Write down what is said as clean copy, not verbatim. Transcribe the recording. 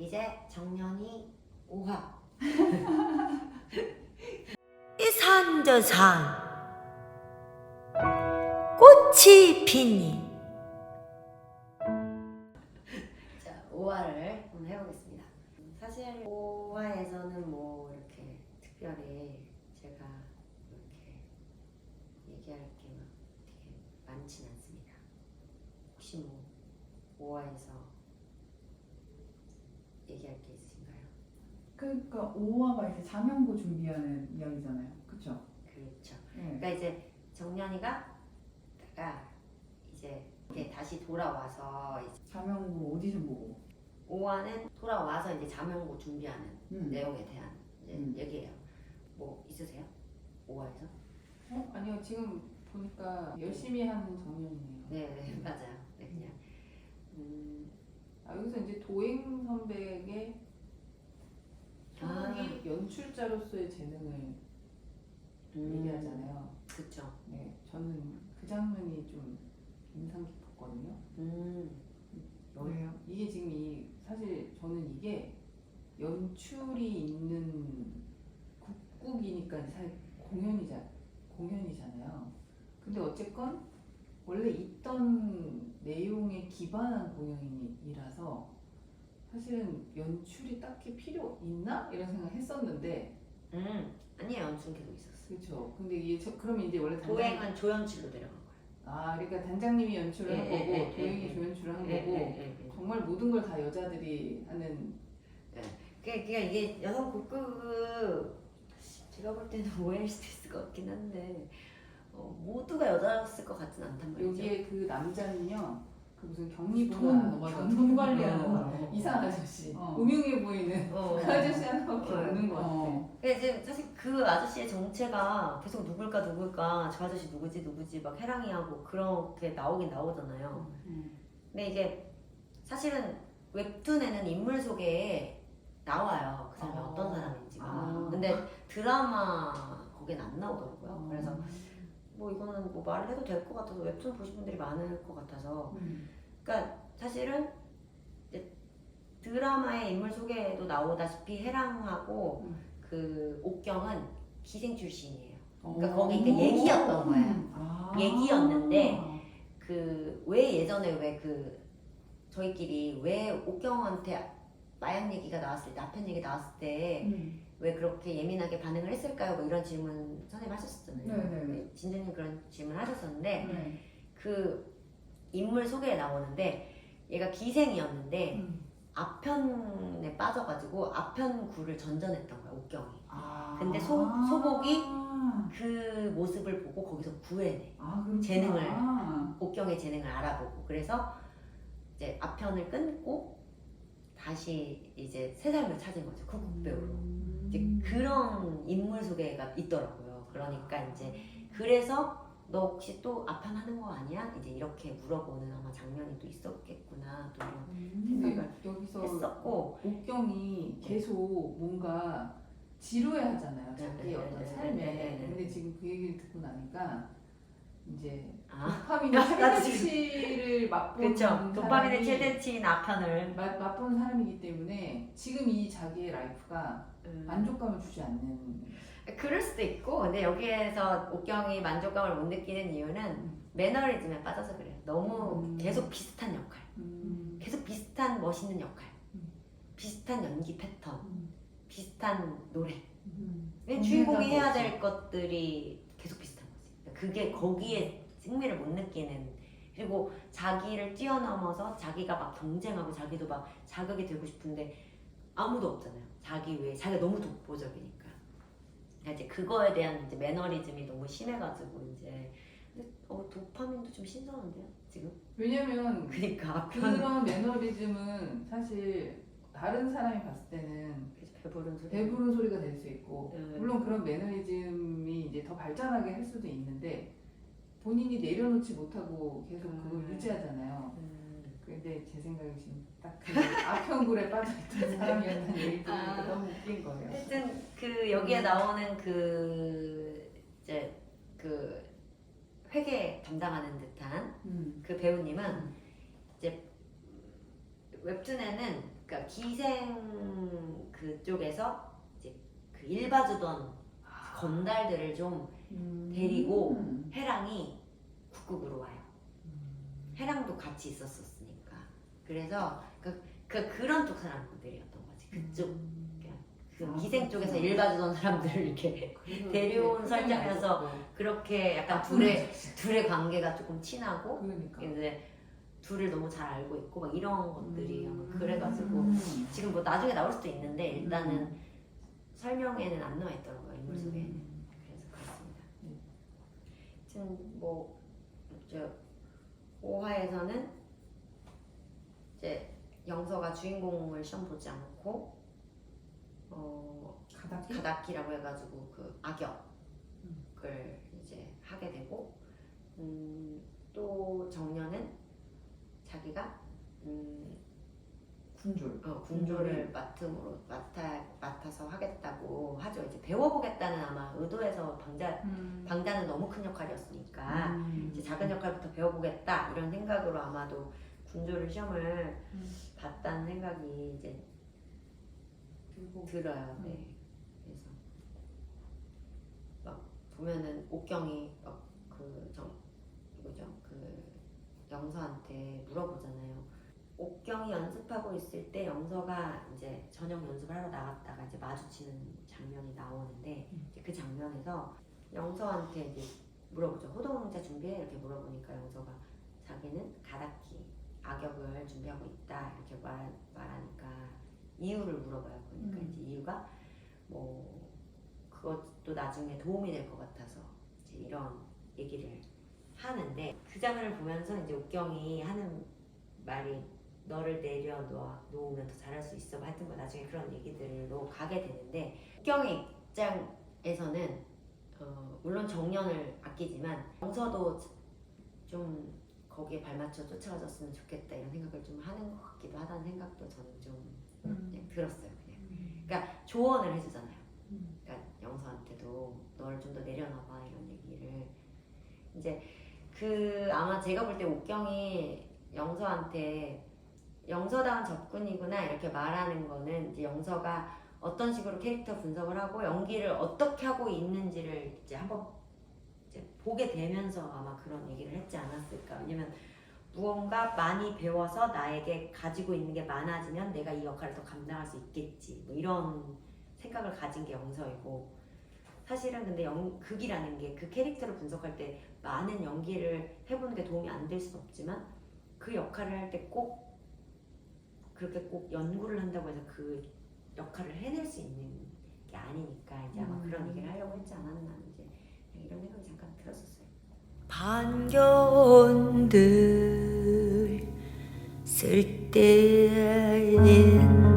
이제 정년이 5화. 이 산저산 꽃이 피니. 자, 5화를 한번 해보겠습니다. 사실 5화에서는 뭐 이렇게 특별히 제가 이렇게 얘기할 게 막 되게 많진 않습니다. 혹시 뭐 5화에서 얘기할 게 있으신가요? 그러니까 5화가 이제 자명고 준비하는 이야기잖아요. 그렇죠? 그렇죠. 네. 그러니까 이제 정년이가 이제 다시 돌아와서 이제 자명고 오디션 보고. 5화는 돌아와서 이제 자명고 준비하는 내용에 대한 이제 얘기예요. 뭐 있으세요? 5화에서? 아니요, 지금 보니까 열심히 하는 정년이네요. 네, 맞아요. 네, 그냥 여기서 이제 도행 선배에게 소속이 연출자로서의 재능을 얘기하잖아요. 그렇죠. 네, 저는 그 장면이 좀 인상 깊었거든요. 왜요? 이게 지금 사실 저는 이게 연출이 있는 국국이니까 사실 공연이잖아요. 근데 어쨌건 원래 있던 내용에 기반한 공연이라서 사실은 연출이 딱히 필요 있나? 이런 생각 했었는데 아니에요. 연출 계속 있었어. 그렇죠. 근데 이게 그러면 이제 원래 도행은 조연출로 내려간 거예요. 그러니까 단장님이 연출을 한 거고 도행이 조연출을 한 거고 정말 모든 걸 다 여자들이 하는. 그러니까 이게 여성 국극 제가 볼 때는 오해일 수도 있을 것 같긴 한데 모두가 여자였을 것 같진 않단 말이죠. 여기에 그 남자는요, 그 무슨 돈 돈 관리하는 어. 이상한 아저씨, 어. 음흉해 보이는 그 아저씨 하나밖에 없는 것 같아. 근데 이제 사실 그 아저씨의 정체가 계속 누굴까 저 아저씨 누구지 막 해랑이하고 그렇게 나오잖아요. 근데 이게 사실은 웹툰에는 인물 소개에 나와요. 그 사람이 어떤 사람인지가. 근데 드라마 거긴 안 나오더라고요. 그래서 뭐 이거는 뭐 말을 해도 될 것 같아서 웹툰 보신 분들이 많을 것 같아서. 그러니까 사실은 이제 드라마의 인물 소개에도 나오다시피 해랑하고 그 옥경은 기생 출신이에요. 그러니까 거기 이제 얘기였던 거예요. 얘기였는데 그 왜 예전에 왜 그 저희끼리 왜 옥경한테 마약 얘기가 나왔을 때, 아편 얘기 나왔을 때 왜 그렇게 예민하게 반응을 했을까요? 뭐 이런 질문 선생님 하셨었잖아요. 네네네. 진주님 그런 질문 하셨었는데 그 인물 소개에 나오는데 얘가 기생이었는데 아편에 빠져가지고 아편구를 전전했던 거야, 옥경이. 근데 소복이 그 모습을 보고 거기서 구해내. 재능을, 옥경의 재능을 알아보고. 그래서 이제 아편을 끊고 다시 이제 새 삶을 찾은 거죠, 국극배우로. 이제 그런 인물 소개가 있더라고요. 그러니까 이제 그래서 너 혹시 또 아편 하는 거 아니야? 이제 이렇게 물어보는 아마 장면이 또 있었겠구나 또 이런 생각을 여기서 했었고. 옥경이 계속 뭔가 지루해하잖아요, 자기의 어떤 네. 삶에. 근데 지금 그 얘기를 듣고 나니까 이제 도파민의 나도 최대치를 맛보는 그쵸. 도파민의 사람이 최대치인 아편을 맛보는 사람이기 때문에 지금 이 자기의 라이프가 만족감을 주지 않는. 그럴 수도 있고, 근데 여기에서 옥경이 만족감을 못 느끼는 이유는 매너리즘에 빠져서 그래요. 너무 계속 비슷한 역할, 계속 비슷한 멋있는 역할, 비슷한 연기 패턴, 비슷한 노래. 주인공이 해야 될 것들이 계속 비슷한 거지. 그게 거기에 흥미를 못 느끼는. 그리고 자기를 뛰어넘어서 자기가 막 경쟁하고 자기도 막 자극이 되고 싶은데 아무도 없잖아요. 자기 외에 자기가 너무 독보적이니까. 그러니까 이제 그거에 대한 이제 매너리즘이 너무 심해가지고 이제. 근데 도파민도 좀 신선한데요, 지금? 왜냐면 그러니까 그런 매너리즘은 사실 다른 사람이 봤을 때는 배부른 소리가 될 수 있고, 물론 그런 매너리즘이 이제 더 발전하게 할 수도 있는데 본인이 내려놓지 못하고 계속 그걸 유지하잖아요. 근데 제 생각에 지금 딱 그 아편굴에 빠져있던 사람이었다는 얘기 들으니까 너무 웃긴 거예요. 하여튼 그 여기에 나오는 그 이제 그 회계 담당하는 듯한 그 배우님은 이제 웹툰에는 그러니까 기생 그쪽에서 이제 그 일봐주던 건달들을 좀 데리고 해랑이 북극으로 와요. 해랑도 같이 있었으니까. 그래서 그런 쪽 사람들이었던 거지. 그쪽 그 기생 쪽에서 일봐주던 사람들을 이렇게 데려온 설정이어서 그렇게 약간 둘의 관계가 조금 친하고 그러니까. 이제 둘을 너무 잘 알고 있고 막 이런 것들이 아마 그래가지고 지금 뭐 나중에 나올 수도 있는데 일단은 설명에는 안 나와 있더라고요, 인물 소개에는. 그래서 그렇습니다. 지금 뭐 이제 5화에서는 이제 영서가 주인공을 시험 보지 않고 가다키라고 해가지고 그 악역을 이제 하게 되고 또 정년은 자기가 군졸을 맡아서 하겠다고 하죠. 이제 배워보겠다는 아마 의도에서 방자는 너무 큰 역할이었으니까 이제 작은 역할부터 배워보겠다 이런 생각으로 아마도 군졸을 시험을 봤다는 생각이 이제 들어요. 네. 그래서 막 보면은 옥경이 막 누구죠? 그 영서한테 물어보잖아요. 옥경이 연습하고 있을 때 영서가 이제 저녁 연습을 하러 나갔다가 이제 마주치는 장면이 나오는데 이제 그 장면에서 영서한테 이제 물어보죠. 호동자 준비해? 이렇게 물어보니까 영서가 자기는 가다키 악역을 준비하고 있다 이렇게 말하니까 이유를 물어봐요. 그러니까 이제 이유가 뭐 그것도 나중에 도움이 될 것 같아서 이제 이런 얘기를 하는데 그 장면을 보면서 이제 옥경이 하는 말이 너를 내려놓으면 더 잘할 수 있어. 하여튼 뭐 나중에 그런 얘기들로 가게 되는데 옥경의 입장에서는 물론 정년을 아끼지만 영서도 좀 거기에 발맞춰 쫓아가줬으면 좋겠다 이런 생각을 좀 하는 것 같기도 하다는 생각도 저는 좀 그냥 들었어요. 그냥. 그러니까 조언을 해주잖아요. 그러니까 영서한테도 너를 좀 더 내려놔봐 이런 얘기를 이제 아마 제가 볼 때 옥경이 영서한테 영서다운 접근이구나 이렇게 말하는 거는 이제 영서가 어떤 식으로 캐릭터 분석을 하고 연기를 어떻게 하고 있는지를 이제 한번 이제 보게 되면서 아마 그런 얘기를 했지 않았을까. 왜냐면 무언가 많이 배워서 나에게 가지고 있는 게 많아지면 내가 이 역할을 더 감당할 수 있겠지 뭐 이런 생각을 가진 게 영서이고 사실은 근데 극이라는 게 그 캐릭터를 분석할 때 많은 연기를 해보는 게 도움이 안 될 수는 없지만 그 역할을 할 때 꼭 그렇게 꼭 연구를 한다고 해서 그 역할을 해낼 수 있는 게 아니니까 이제 아마 그런 얘기를 하려고 했지 않았나 이제 이런 생각이 잠깐 들었었어요. 반겨운들 쓸 때는